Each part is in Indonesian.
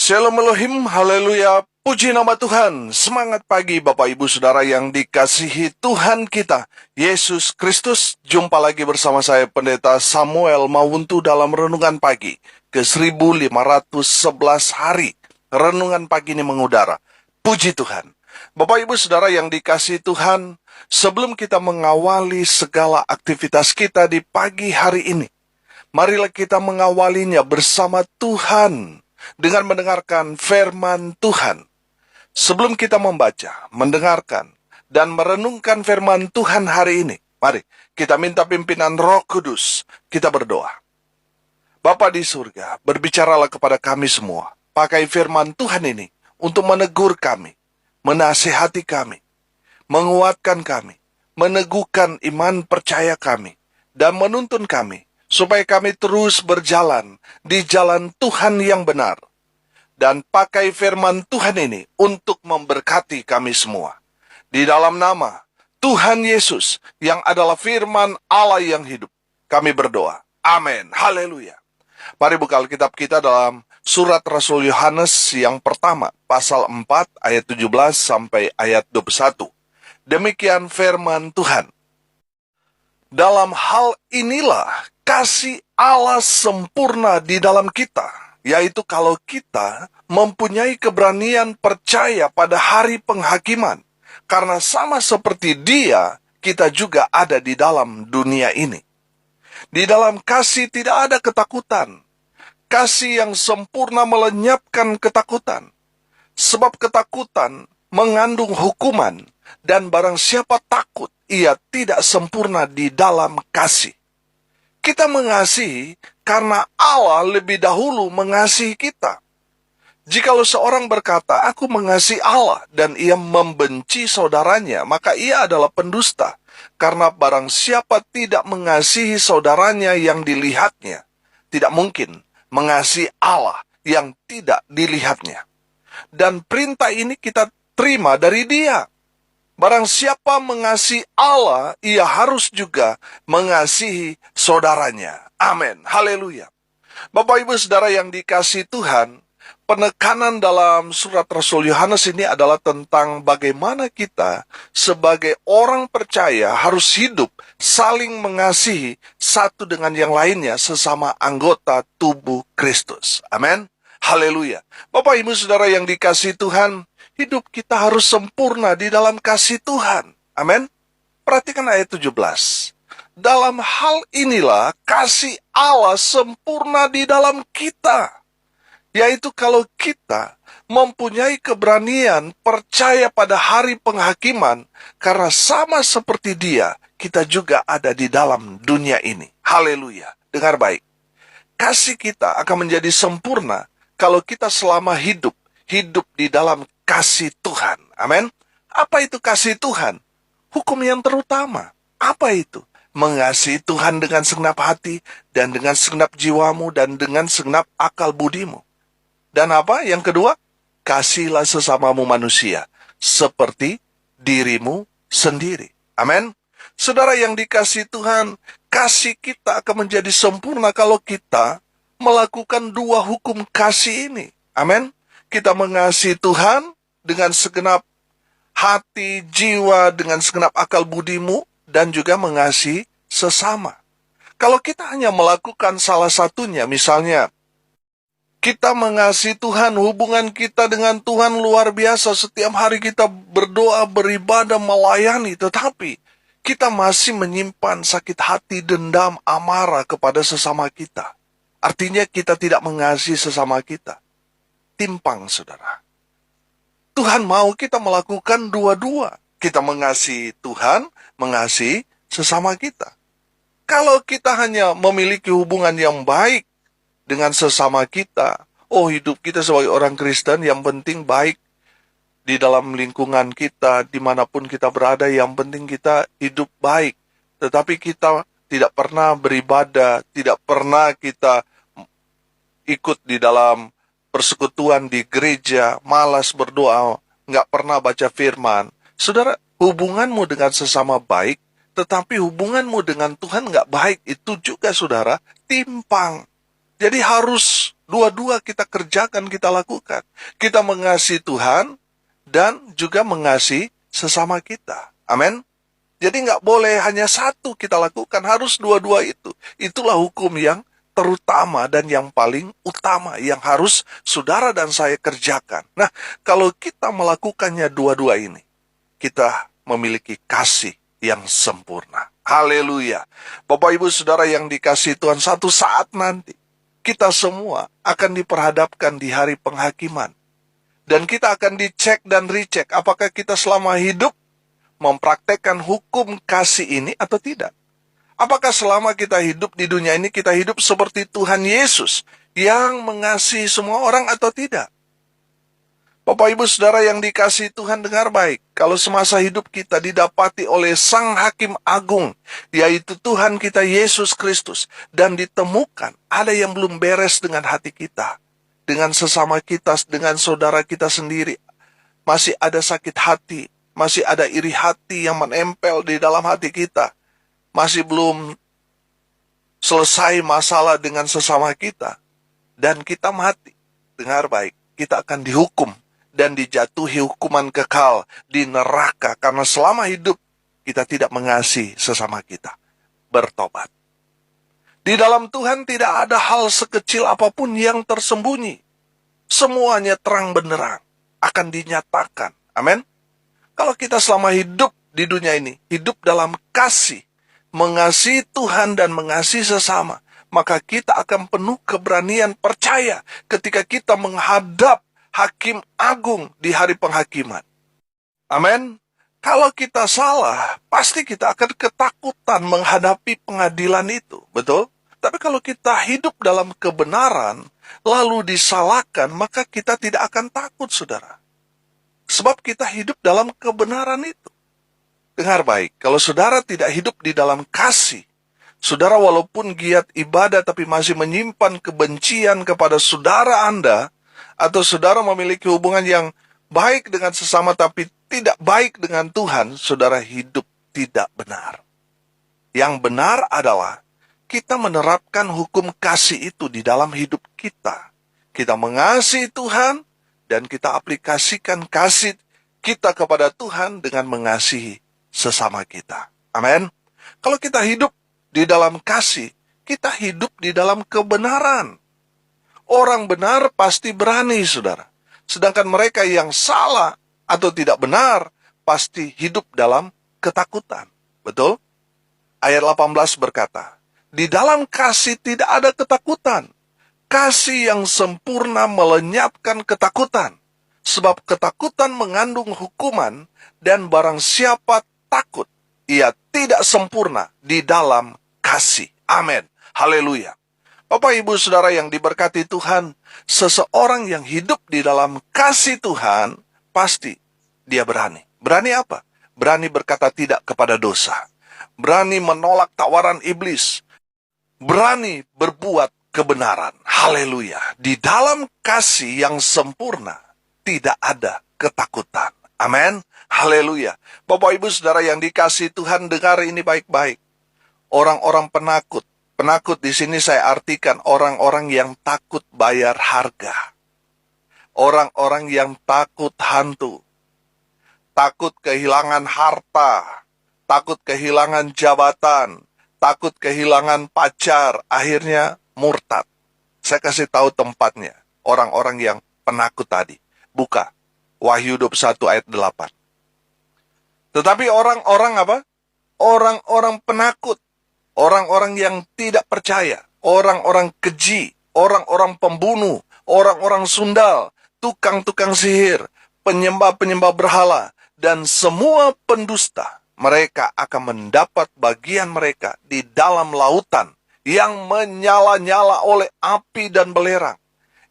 Shalom Elohim, haleluya, puji nama Tuhan. Semangat pagi Bapak Ibu Saudara yang dikasihi Tuhan kita, Yesus Kristus. Jumpa lagi bersama saya Pendeta Samuel Mawuntu dalam Renungan Pagi ke 1511 hari. Renungan pagi ini mengudara. Puji Tuhan. Bapak Ibu Saudara yang dikasihi Tuhan, sebelum kita mengawali segala aktivitas kita di pagi hari ini, marilah kita mengawalinya bersama Tuhan dengan mendengarkan firman Tuhan. Sebelum kita membaca, mendengarkan, dan merenungkan firman Tuhan hari ini, mari kita minta pimpinan Roh Kudus. Kita berdoa. Bapa di surga, berbicaralah kepada kami semua. Pakai firman Tuhan ini untuk menegur kami, menasihati kami, menguatkan kami, meneguhkan iman percaya kami, dan menuntun kami supaya kami terus berjalan di jalan Tuhan yang benar. Dan pakai firman Tuhan ini untuk memberkati kami semua. Di dalam nama Tuhan Yesus yang adalah firman Allah yang hidup, kami berdoa. Amin. Haleluya. Mari buka Alkitab kita dalam surat Rasul Yohanes yang pertama, pasal 4 ayat 17 sampai ayat 21. Demikian firman Tuhan. Dalam hal inilah kasih Allah sempurna di dalam kita, yaitu kalau kita mempunyai keberanian percaya pada hari penghakiman, karena sama seperti Dia, kita juga ada di dalam dunia ini. Di dalam kasih tidak ada ketakutan. Kasih yang sempurna melenyapkan ketakutan, sebab ketakutan mengandung hukuman, dan barang siapa takut, ia tidak sempurna di dalam kasih. Kita mengasihi karena Allah lebih dahulu mengasihi kita. Jikalau seorang berkata, aku mengasihi Allah, dan ia membenci saudaranya, maka ia adalah pendusta. Karena barang siapa tidak mengasihi saudaranya yang dilihatnya, tidak mungkin mengasihi Allah yang tidak dilihatnya. Dan perintah ini kita terima dari Dia. Barang siapa mengasihi Allah, ia harus juga mengasihi saudaranya. Amin. Haleluya. Bapak Ibu Saudara yang dikasihi Tuhan, penekanan dalam surat Rasul Yohanes ini adalah tentang bagaimana kita sebagai orang percaya harus hidup saling mengasihi satu dengan yang lainnya sesama anggota tubuh Kristus. Amin. Haleluya. Bapak Ibu Saudara yang dikasihi Tuhan, hidup kita harus sempurna di dalam kasih Tuhan. Amin. Perhatikan ayat 17. Dalam hal inilah kasih Allah sempurna di dalam kita, yaitu kalau kita mempunyai keberanian percaya pada hari penghakiman, karena sama seperti Dia, kita juga ada di dalam dunia ini. Haleluya. Dengar baik. Kasih kita akan menjadi sempurna kalau kita selama hidup di dalam kasih Tuhan. Amin. Apa itu kasih Tuhan? Hukum yang terutama. Apa itu? Mengasihi Tuhan dengan segenap hati, dan dengan segenap jiwamu, dan dengan segenap akal budimu. Dan apa? Yang kedua, kasihilah sesamamu manusia, seperti dirimu sendiri. Amin. Saudara yang dikasihi Tuhan, kasih kita akan menjadi sempurna kalau kita melakukan dua hukum kasih ini. Amin. Kita mengasihi Tuhan dengan segenap hati, jiwa, dengan segenap akal budimu, dan juga mengasihi sesama. Kalau kita hanya melakukan salah satunya, misalnya kita mengasihi Tuhan, hubungan kita dengan Tuhan luar biasa, setiap hari kita berdoa, beribadah, melayani, tetapi kita masih menyimpan sakit hati, dendam, amarah kepada sesama kita. Artinya kita tidak mengasihi sesama kita. Timpang, saudara. Tuhan mau kita melakukan dua-dua. Kita mengasihi Tuhan, mengasihi sesama kita. Kalau kita hanya memiliki hubungan yang baik dengan sesama kita, hidup kita sebagai orang Kristen yang penting baik di dalam lingkungan kita, dimanapun kita berada, yang penting kita hidup baik. Tetapi kita tidak pernah beribadah, tidak pernah kita ikut di dalam persekutuan di gereja, malas berdoa, nggak pernah baca firman. Saudara, hubunganmu dengan sesama baik, tetapi hubunganmu dengan Tuhan nggak baik, itu juga saudara timpang. Jadi harus Dua-dua kita kerjakan, kita lakukan. Kita mengasihi Tuhan dan juga mengasihi sesama kita. Amin. Jadi nggak boleh hanya satu kita lakukan, harus dua-dua itu. Itulah hukum yang terutama dan yang paling utama yang harus saudara dan saya kerjakan. Nah, kalau kita melakukannya dua-dua ini, kita memiliki kasih yang sempurna. Haleluya. Bapak Ibu Saudara yang dikasihi Tuhan, satu saat nanti kita semua akan diperhadapkan di hari penghakiman. Dan kita akan dicek dan recheck apakah kita selama hidup mempraktekkan hukum kasih ini atau tidak. Apakah selama kita hidup di dunia ini, kita hidup seperti Tuhan Yesus yang mengasihi semua orang atau tidak. Bapak Ibu Saudara yang dikasihi Tuhan, dengar baik. Kalau semasa hidup kita didapati oleh Sang Hakim Agung, yaitu Tuhan kita Yesus Kristus, dan ditemukan ada yang belum beres dengan hati kita, dengan sesama kita, dengan saudara kita sendiri, masih ada sakit hati, masih ada iri hati yang menempel di dalam hati kita, masih belum selesai masalah dengan sesama kita, dan kita mati, dengar baik, kita akan dihukum dan dijatuhi hukuman kekal di neraka karena selama hidup kita tidak mengasihi sesama kita. Bertobat. Di dalam Tuhan tidak ada hal sekecil apapun yang tersembunyi. Semuanya terang benderang akan dinyatakan. Amin. Kalau kita selama hidup di dunia ini, hidup dalam kasih, mengasihi Tuhan dan mengasihi sesama, maka kita akan penuh keberanian percaya ketika kita menghadap Hakim Agung di hari penghakiman. Amin. Kalau kita salah, pasti kita akan ketakutan menghadapi pengadilan itu. Betul? Tapi kalau kita hidup dalam kebenaran, lalu disalahkan, maka kita tidak akan takut, saudara. Sebab kita hidup dalam kebenaran itu. Dengar baik, kalau saudara tidak hidup di dalam kasih, saudara walaupun giat ibadah tapi masih menyimpan kebencian kepada saudara Anda, atau saudara memiliki hubungan yang baik dengan sesama tapi tidak baik dengan Tuhan, saudara hidup tidak benar. Yang benar adalah kita menerapkan hukum kasih itu di dalam hidup kita. Kita mengasihi Tuhan dan kita aplikasikan kasih kita kepada Tuhan dengan mengasihi sesama kita. Amin. Kalau kita hidup di dalam kasih, kita hidup di dalam kebenaran. Orang benar pasti berani, saudara. Sedangkan mereka yang salah atau tidak benar pasti hidup dalam ketakutan. Betul? Ayat 18 berkata, di dalam kasih tidak ada ketakutan. Kasih yang sempurna melenyapkan ketakutan. Sebab ketakutan mengandung hukuman dan barang siapa takut, ia tidak sempurna di dalam kasih. Amin. Haleluya. Bapak Ibu Saudara yang diberkati Tuhan, seseorang yang hidup di dalam kasih Tuhan, pasti dia berani. Berani apa? Berani berkata tidak kepada dosa. Berani menolak tawaran iblis. Berani berbuat kebenaran. Haleluya. Di dalam kasih yang sempurna, tidak ada ketakutan. Amin. Haleluya. Bapak Ibu Saudara yang dikasihi Tuhan, dengar ini baik-baik. Orang-orang penakut. Penakut di sini saya artikan orang-orang yang takut bayar harga. Orang-orang yang takut hantu. Takut kehilangan harta. Takut kehilangan jabatan. Takut kehilangan pacar. Akhirnya murtad. Saya kasih tahu tempatnya. Orang-orang yang penakut tadi. Buka. Wahyu 21 ayat 8. Tetapi orang-orang apa? Orang-orang penakut. Orang-orang yang tidak percaya, orang-orang keji, orang-orang pembunuh, orang-orang sundal, tukang-tukang sihir, penyembah-penyembah berhala, dan semua pendusta, mereka akan mendapat bagian mereka di dalam lautan yang menyala-nyala oleh api dan belerang.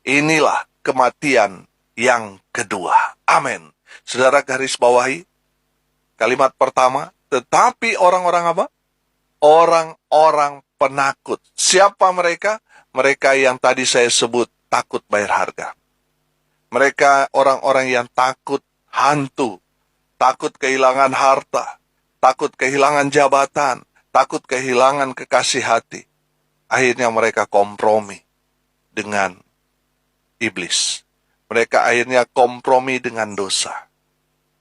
Inilah kematian yang kedua. Amin. Saudara garis bawahi kalimat pertama, tetapi orang-orang apa? Orang-orang penakut. Siapa mereka? Mereka yang tadi saya sebut takut bayar harga. Mereka orang-orang yang takut hantu, takut kehilangan harta, takut kehilangan jabatan, takut kehilangan kekasih hati. Akhirnya mereka kompromi dengan iblis. Mereka akhirnya kompromi dengan dosa.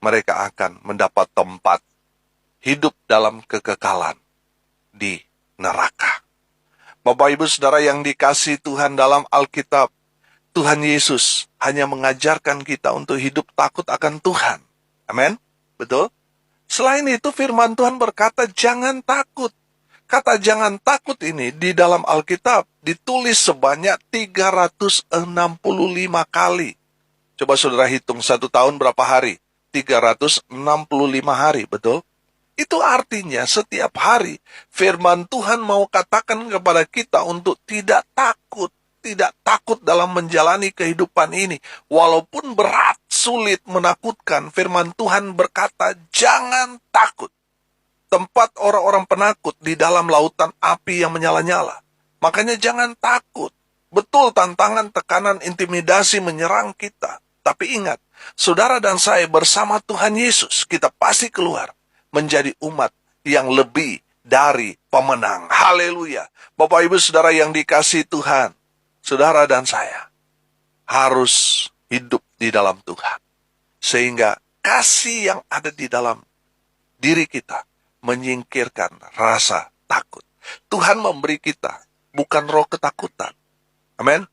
Mereka akan mendapat tempat hidup dalam kekekalan di neraka. Bapak Ibu Saudara yang dikasihi Tuhan, dalam Alkitab, Tuhan Yesus hanya mengajarkan kita untuk hidup takut akan Tuhan. Amin? Betul? Selain itu firman Tuhan berkata jangan takut. Kata jangan takut ini di dalam Alkitab ditulis sebanyak 365 kali. Coba saudara hitung 1 tahun berapa hari? 365 hari, betul? Itu artinya setiap hari firman Tuhan mau katakan kepada kita untuk tidak takut. Tidak takut dalam menjalani kehidupan ini. Walaupun berat, sulit, menakutkan, firman Tuhan berkata jangan takut. Tempat orang-orang penakut di dalam lautan api yang menyala-nyala. Makanya jangan takut. Betul tantangan, tekanan, intimidasi menyerang kita. Tapi ingat, saudara dan saya bersama Tuhan Yesus, kita pasti keluar menjadi umat yang lebih dari pemenang. Haleluya. Bapak Ibu Saudara yang dikasihi Tuhan, saudara dan saya harus hidup di dalam Tuhan. Sehingga kasih yang ada di dalam diri kita menyingkirkan rasa takut. Tuhan memberi kita bukan roh ketakutan. Amin.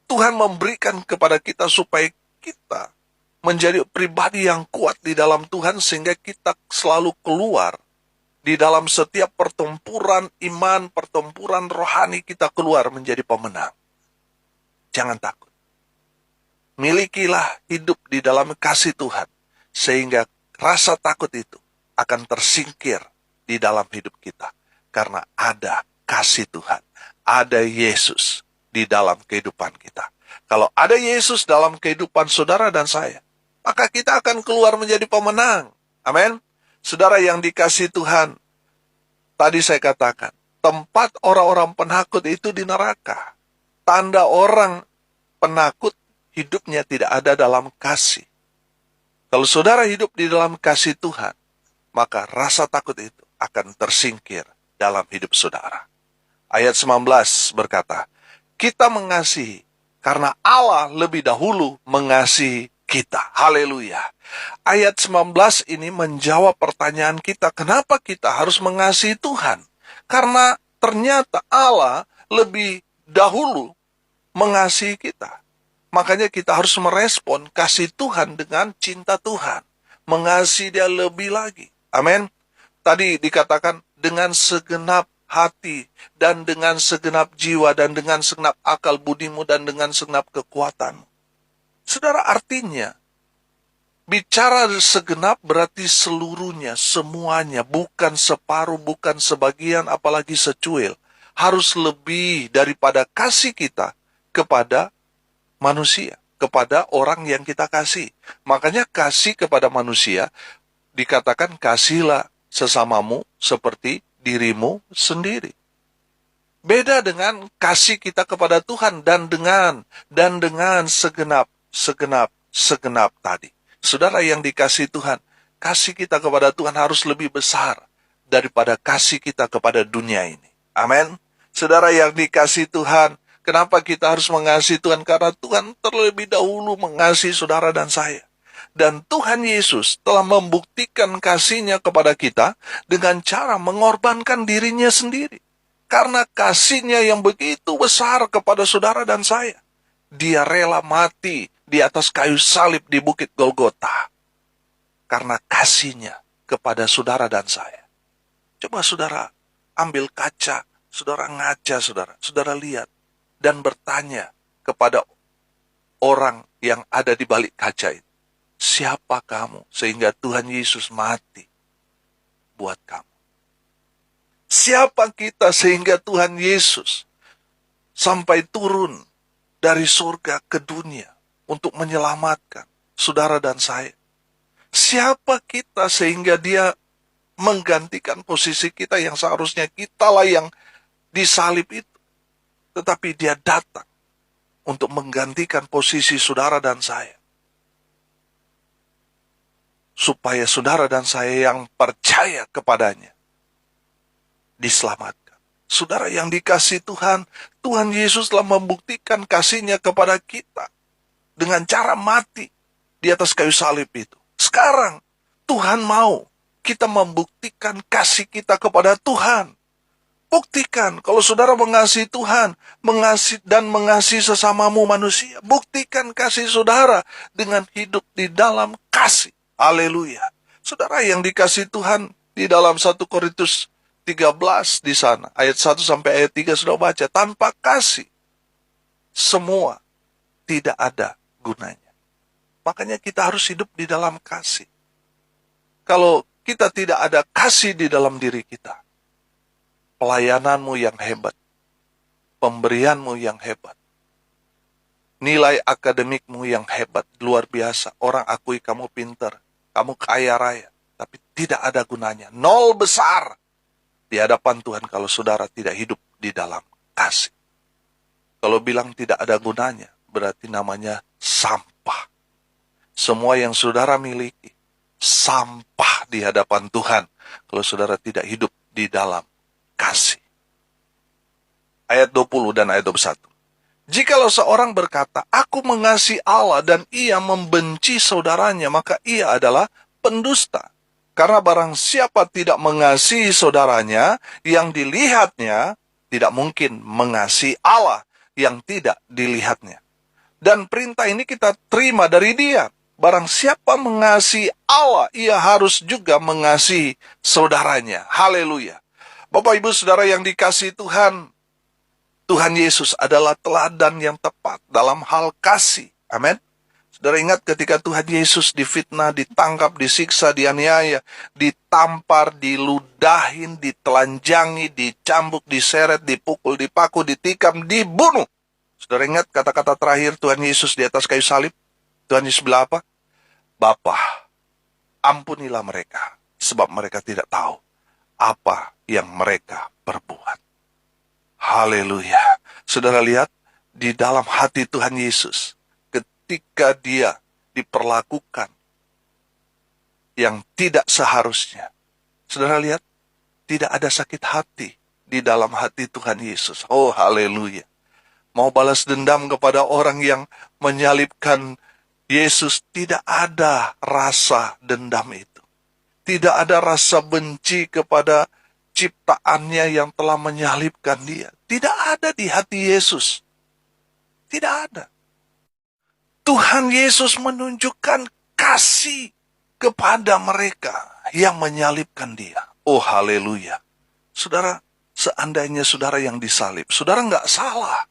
Tuhan memberikan kepada kita supaya kita menjadi pribadi yang kuat di dalam Tuhan sehingga kita selalu keluar di dalam setiap pertempuran iman, pertempuran rohani kita keluar menjadi pemenang. Jangan takut. Milikilah hidup di dalam kasih Tuhan sehingga rasa takut itu akan tersingkir di dalam hidup kita. Karena ada kasih Tuhan. Ada Yesus di dalam kehidupan kita. Kalau ada Yesus dalam kehidupan saudara dan saya, maka kita akan keluar menjadi pemenang. Amin. Saudara yang dikasihi Tuhan, tadi saya katakan, tempat orang-orang penakut itu di neraka. Tanda orang penakut hidupnya tidak ada dalam kasih. Kalau saudara hidup di dalam kasih Tuhan, maka rasa takut itu akan tersingkir dalam hidup saudara. Ayat 19 berkata, kita mengasihi karena Allah lebih dahulu mengasihi kita. Haleluya. Ayat 19 ini menjawab pertanyaan kita, kenapa kita harus mengasihi Tuhan? Karena ternyata Allah lebih dahulu mengasihi kita. Makanya kita harus merespon kasih Tuhan dengan cinta Tuhan. Mengasihi Dia lebih lagi. Amin. Tadi dikatakan dengan segenap hati dan dengan segenap jiwa dan dengan segenap akal budimu dan dengan segenap kekuatanmu. Saudara, artinya bicara segenap berarti seluruhnya, semuanya, bukan separuh, bukan sebagian, apalagi secuil. Harus lebih daripada kasih kita kepada manusia, kepada orang yang kita kasih. Makanya kasih kepada manusia dikatakan kasihilah sesamamu seperti dirimu sendiri. Beda dengan kasih kita kepada Tuhan dan dengan segenap tadi. Saudara yang dikasihi Tuhan, kasih kita kepada Tuhan harus lebih besar daripada kasih kita kepada dunia ini. Amin. Saudara yang dikasihi Tuhan, kenapa kita harus mengasihi Tuhan? Karena Tuhan terlebih dahulu mengasihi saudara dan saya. Dan Tuhan Yesus telah membuktikan kasih-Nya kepada kita dengan cara mengorbankan dirinya sendiri. Karena kasih-Nya yang begitu besar kepada saudara dan saya. Dia rela mati di atas kayu salib di Bukit Golgota. Karena kasih-Nya kepada saudara dan saya. Coba saudara ambil kaca, saudara ngaca, saudara lihat. Dan bertanya kepada orang yang ada di balik kaca itu. Siapa kamu sehingga Tuhan Yesus mati buat kamu? Siapa kita sehingga Tuhan Yesus sampai turun dari surga ke dunia untuk menyelamatkan saudara dan saya? Siapa kita sehingga Dia menggantikan posisi kita yang seharusnya kitalah yang disalib itu? Tetapi Dia datang untuk menggantikan posisi saudara dan saya. Supaya saudara dan saya yang percaya kepadanya diselamatkan. Saudara yang dikasihi Tuhan, Tuhan Yesus telah membuktikan kasih-Nya kepada kita dengan cara mati di atas kayu salib itu. Sekarang, Tuhan mau kita membuktikan kasih kita kepada Tuhan. Buktikan kalau saudara mengasihi Tuhan, mengasihi sesamamu manusia. Buktikan kasih saudara dengan hidup di dalam kasih. Haleluya. Saudara yang dikasihi Tuhan, di dalam 1 Korintus 13 di sana, ayat 1 sampai ayat 3 sudah baca, tanpa kasih semua tidak ada gunanya. Makanya kita harus hidup di dalam kasih. Kalau kita tidak ada kasih di dalam diri kita, pelayananmu yang hebat, pemberianmu yang hebat, nilai akademikmu yang hebat, luar biasa, orang akui kamu pintar, kamu kaya raya, tapi tidak ada gunanya, nol besar di hadapan Tuhan kalau saudara tidak hidup di dalam kasih. Kalau bilang tidak ada gunanya, berarti namanya sampah. Semua yang saudara miliki, sampah di hadapan Tuhan kalau saudara tidak hidup di dalam kasih. Ayat 20 dan ayat 21. Jikalau seorang berkata, aku mengasihi Allah dan ia membenci saudaranya, maka ia adalah pendusta. Karena barang siapa tidak mengasihi saudaranya, yang dilihatnya tidak mungkin mengasihi Allah yang tidak dilihatnya. Dan perintah ini kita terima dari Dia. Barang siapa mengasihi Allah, ia harus juga mengasihi saudaranya. Haleluya. Bapak Ibu Saudara yang dikasihi Tuhan, Tuhan Yesus adalah teladan yang tepat dalam hal kasih. Amin. Saudara ingat ketika Tuhan Yesus difitnah, ditangkap, disiksa, dianiaya, ditampar, diludahin, ditelanjangi, dicambuk, diseret, dipukul, dipaku, ditikam, dibunuh. Saudara ingat kata-kata terakhir Tuhan Yesus di atas kayu salib? Tuhan Yesus bilang apa? Bapa, ampunilah mereka, sebab mereka tidak tahu apa yang mereka perbuat. Haleluya. Saudara lihat, di dalam hati Tuhan Yesus, ketika dia diperlakukan yang tidak seharusnya, saudara lihat, tidak ada sakit hati di dalam hati Tuhan Yesus. Oh, haleluya. Mau balas dendam kepada orang yang menyalibkan Yesus, tidak ada rasa dendam itu. Tidak ada rasa benci kepada ciptaannya yang telah menyalibkan dia. Tidak ada di hati Yesus. Tidak ada. Tuhan Yesus menunjukkan kasih kepada mereka yang menyalibkan dia. Oh, haleluya. Saudara, seandainya saudara yang disalib, saudara nggak salah.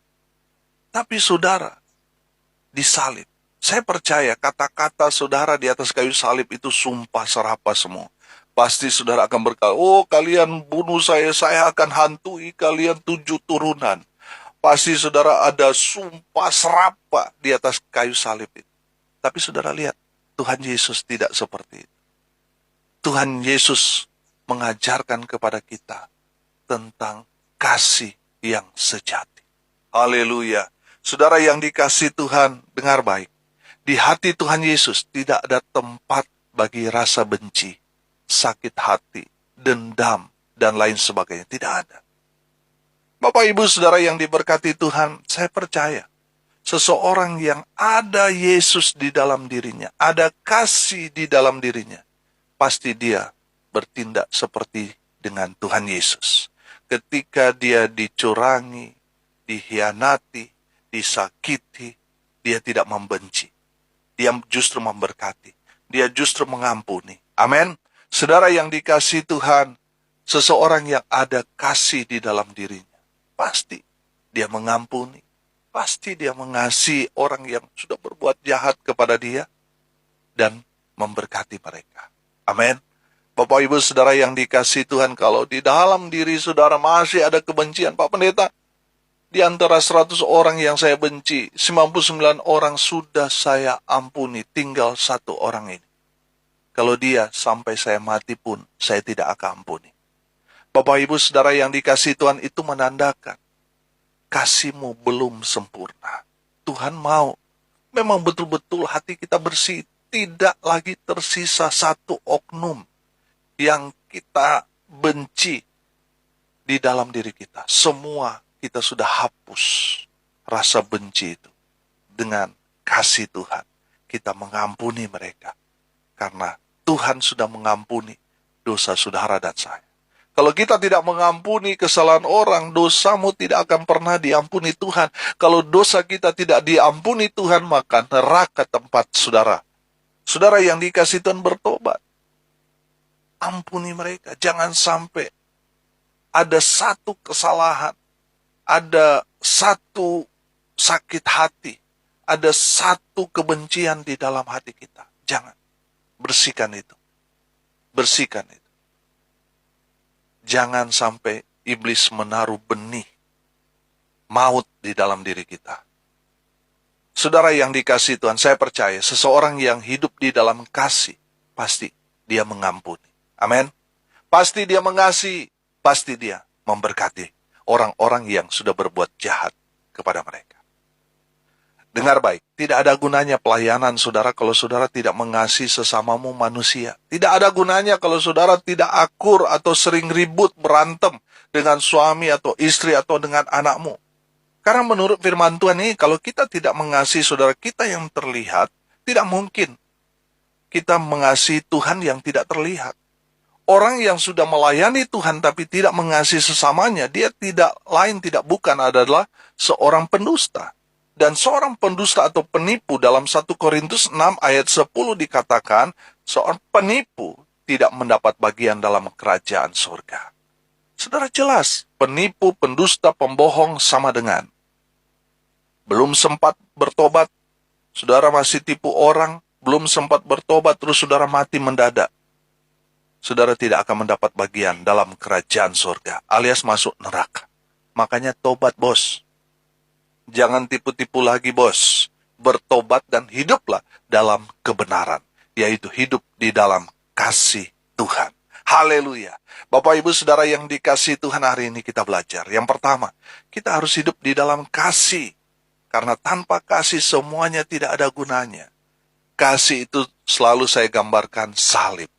Tapi saudara disalib. Saya percaya kata-kata saudara di atas kayu salib itu sumpah serapah semua. Pasti saudara akan berkata, oh kalian bunuh saya akan hantui kalian 7 turunan. Pasti saudara ada sumpah serapah di atas kayu salib itu. Tapi saudara lihat, Tuhan Yesus tidak seperti itu. Tuhan Yesus mengajarkan kepada kita tentang kasih yang sejati. Haleluya. Saudara yang dikasihi Tuhan, dengar baik. Di hati Tuhan Yesus tidak ada tempat bagi rasa benci, sakit hati, dendam, dan lain sebagainya. Tidak ada. Bapak Ibu Saudara yang diberkati Tuhan, saya percaya seseorang yang ada Yesus di dalam dirinya, ada kasih di dalam dirinya, pasti dia bertindak seperti dengan Tuhan Yesus. Ketika dia dicurangi, dihianati, disakiti, dia tidak membenci. Dia justru memberkati. Dia justru mengampuni. Amin. Saudara yang dikasihi Tuhan, seseorang yang ada kasih di dalam dirinya, pasti dia mengampuni. Pasti dia mengasihi orang yang sudah berbuat jahat kepada dia dan memberkati mereka. Amin. Bapak Ibu Saudara yang dikasihi Tuhan, kalau di dalam diri saudara masih ada kebencian, Pak Pendeta, di antara 100 orang yang saya benci, 99 orang sudah saya ampuni, tinggal 1 orang ini. Kalau dia sampai saya mati pun, saya tidak akan ampuni. Bapak Ibu Saudara yang dikasihi Tuhan, itu menandakan kasihmu belum sempurna. Tuhan mau memang betul-betul hati kita bersih, tidak lagi tersisa 1 oknum yang kita benci, di dalam diri kita. Semua kita sudah hapus rasa benci itu. Dengan kasih Tuhan, kita mengampuni mereka. Karena Tuhan sudah mengampuni dosa saudara dan saya. Kalau kita tidak mengampuni kesalahan orang, dosamu tidak akan pernah diampuni Tuhan. Kalau dosa kita tidak diampuni Tuhan, maka neraka tempat saudara. Saudara yang dikasih Tuhan bertobat. Ampuni mereka. Jangan sampai ada satu kesalahan, ada satu sakit hati, ada satu kebencian di dalam hati kita. Jangan. Bersihkan itu. Bersihkan itu. Jangan sampai iblis menaruh benih maut di dalam diri kita. Saudara yang dikasihi Tuhan, saya percaya seseorang yang hidup di dalam kasih, pasti dia mengampuni. Amin. Pasti dia mengasihi, pasti dia memberkati orang-orang yang sudah berbuat jahat kepada mereka. Dengar baik, tidak ada gunanya pelayanan saudara kalau saudara tidak mengasihi sesamamu manusia. Tidak ada gunanya kalau saudara tidak akur atau sering ribut berantem dengan suami atau istri atau dengan anakmu. Karena menurut firman Tuhan ini, kalau kita tidak mengasihi saudara kita yang terlihat, tidak mungkin kita mengasihi Tuhan yang tidak terlihat. Orang yang sudah melayani Tuhan tapi tidak mengasihi sesamanya, dia tidak bukan adalah seorang pendusta. Dan seorang pendusta atau penipu dalam 1 Korintus 6 ayat 10 dikatakan, seorang penipu tidak mendapat bagian dalam kerajaan surga. Saudara jelas, penipu, pendusta, pembohong sama dengan belum sempat bertobat, saudara masih tipu orang, belum sempat bertobat, terus saudara mati mendadak. Saudara tidak akan mendapat bagian dalam kerajaan surga, alias masuk neraka. Makanya tobat, bos. Jangan tipu-tipu lagi, bos. Bertobat dan hiduplah dalam kebenaran, yaitu hidup di dalam kasih Tuhan. Haleluya. Bapak, Ibu, Saudara yang dikasihi Tuhan, hari ini kita belajar. Yang pertama, kita harus hidup di dalam kasih. Karena tanpa kasih semuanya tidak ada gunanya. Kasih itu selalu saya gambarkan salib.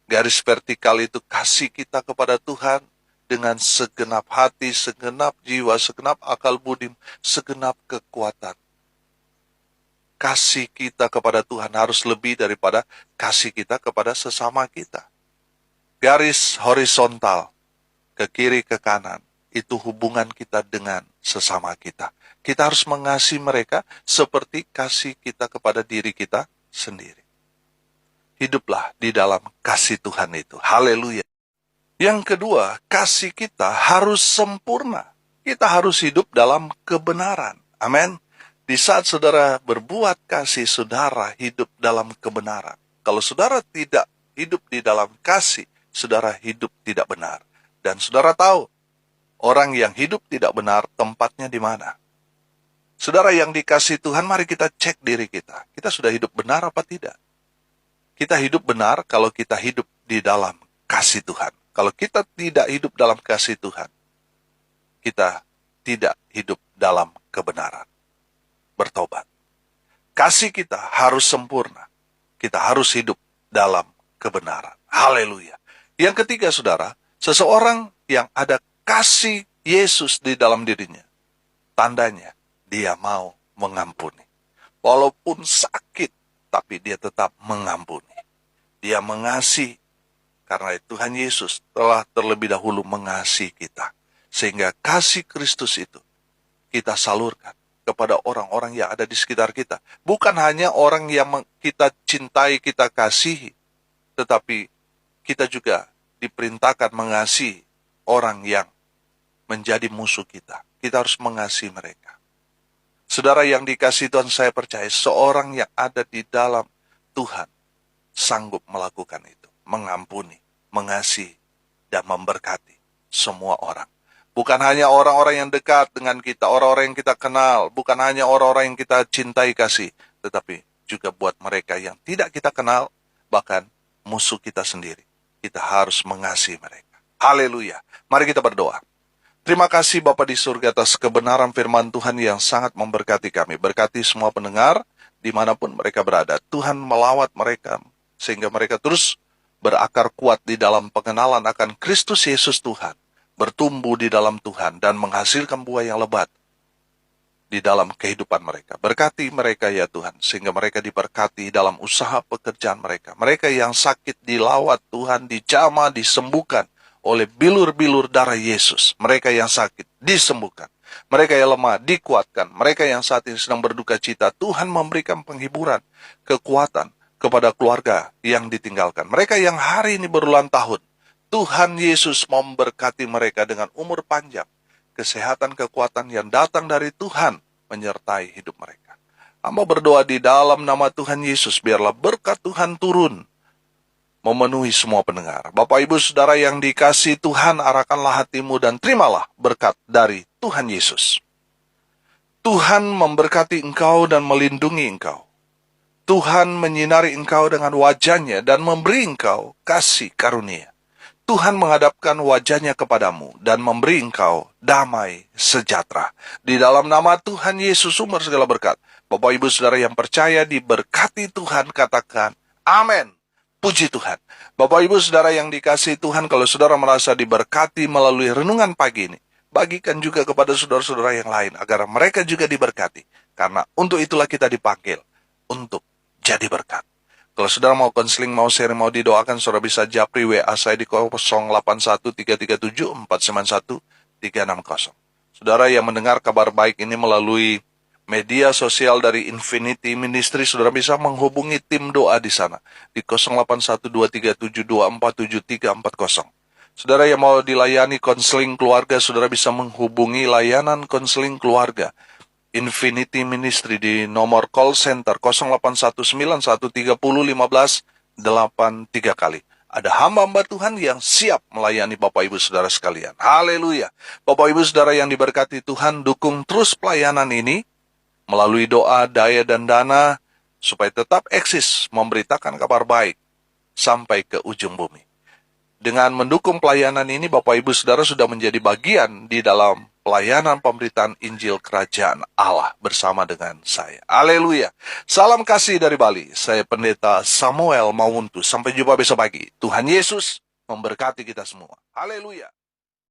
Garis vertikal itu kasih kita kepada Tuhan dengan segenap hati, segenap jiwa, segenap akal budi, segenap kekuatan. Kasih kita kepada Tuhan harus lebih daripada kasih kita kepada sesama kita. Garis horizontal, ke kiri ke kanan, itu hubungan kita dengan sesama kita. Kita harus mengasihi mereka seperti kasih kita kepada diri kita sendiri. Hiduplah di dalam kasih Tuhan itu. Haleluya. Yang kedua, kasih kita harus sempurna. Kita harus hidup dalam kebenaran. Amin. Di saat saudara berbuat kasih, saudara hidup dalam kebenaran. Kalau saudara tidak hidup di dalam kasih, saudara hidup tidak benar. Dan saudara tahu, orang yang hidup tidak benar tempatnya di mana. Saudara yang dikasihi Tuhan, mari kita cek diri kita. Kita sudah hidup benar apa tidak? Kita hidup benar kalau kita hidup di dalam kasih Tuhan. Kalau kita tidak hidup dalam kasih Tuhan, kita tidak hidup dalam kebenaran. Bertobat. Kasih kita harus sempurna. Kita harus hidup dalam kebenaran. Haleluya. Yang ketiga, saudara, seseorang yang ada kasih Yesus di dalam dirinya, tandanya dia mau mengampuni. Walaupun sakit, tapi dia tetap mengampuni. Dia mengasihi. Karena Tuhan Yesus telah terlebih dahulu mengasihi kita. Sehingga kasih Kristus itu kita salurkan kepada orang-orang yang ada di sekitar kita. Bukan hanya orang yang kita cintai, kita kasihi. Tetapi kita juga diperintahkan mengasihi orang yang menjadi musuh kita. Kita harus mengasihi mereka. Saudara yang dikasihi Tuhan, saya percaya seorang yang ada di dalam Tuhan sanggup melakukan itu. Mengampuni, mengasihi, dan memberkati semua orang. Bukan hanya orang-orang yang dekat dengan kita, orang-orang yang kita kenal, bukan hanya orang-orang yang kita cintai kasih, tetapi juga buat mereka yang tidak kita kenal, bahkan musuh kita sendiri. Kita harus mengasihi mereka. Haleluya. Mari kita berdoa. Terima kasih Bapa di surga atas kebenaran firman Tuhan yang sangat memberkati kami. Berkati semua pendengar dimanapun mereka berada. Tuhan melawat mereka sehingga mereka terus berakar kuat di dalam pengenalan akan Kristus Yesus Tuhan. bertumbuh di dalam Tuhan, dan menghasilkan buah yang lebat di dalam kehidupan mereka. Berkati mereka ya Tuhan, sehingga mereka diberkati dalam usaha pekerjaan mereka. Mereka yang sakit dilawat Tuhan, dijamah, disembuhkan oleh bilur-bilur darah Yesus. Mereka yang sakit disembuhkan. Mereka yang lemah dikuatkan. Mereka yang saat ini sedang berduka cita, Tuhan memberikan penghiburan, kekuatan kepada keluarga yang ditinggalkan. Mereka yang hari ini berulang tahun, Tuhan Yesus memberkati mereka dengan umur panjang, kesehatan, kekuatan yang datang dari Tuhan menyertai hidup mereka. Hamba berdoa di dalam nama Tuhan Yesus, biarlah berkat Tuhan turun memenuhi semua pendengar. Bapak Ibu Saudara yang dikasihi Tuhan, arahkanlah hatimu dan terimalah berkat dari Tuhan Yesus. Tuhan memberkati engkau dan melindungi engkau. Tuhan menyinari engkau dengan wajahnya dan memberi engkau kasih karunia. Tuhan menghadapkan wajahnya kepadamu dan memberi engkau damai sejahtera. Di dalam nama Tuhan Yesus sumber segala berkat. Bapak Ibu Saudara yang percaya diberkati Tuhan, katakan amin. Puji Tuhan. Bapak Ibu Saudara yang dikasihi Tuhan, kalau saudara merasa diberkati melalui renungan pagi ini, bagikan juga kepada saudara-saudara yang lain agar mereka juga diberkati. Karena untuk itulah kita dipanggil untuk jadi berkat. Kalau saudara mau konseling, mau sharing, mau didoakan, saudara bisa japri WA saya di 081337491360. Saudara yang mendengar kabar baik ini melalui media sosial dari Infinity Ministry, saudara bisa menghubungi tim doa di sana di 081237247340. Saudara yang mau dilayani konseling keluarga, saudara bisa menghubungi layanan konseling keluarga Infinity Ministry di nomor call center 08191301301583 kali. Ada hamba-hamba Tuhan yang siap melayani Bapak Ibu Saudara sekalian. Haleluya. Bapak Ibu Saudara yang diberkati Tuhan, dukung terus pelayanan ini melalui doa, daya, dan dana supaya tetap eksis memberitakan kabar baik sampai ke ujung bumi. Dengan mendukung pelayanan ini, Bapak Ibu Saudara sudah menjadi bagian di dalam pelayanan pemberitaan Injil Kerajaan Allah bersama dengan saya. Haleluya. Salam kasih dari Bali. Saya Pendeta Samuel Mawuntu. Sampai jumpa besok pagi. Tuhan Yesus memberkati kita semua. Haleluya.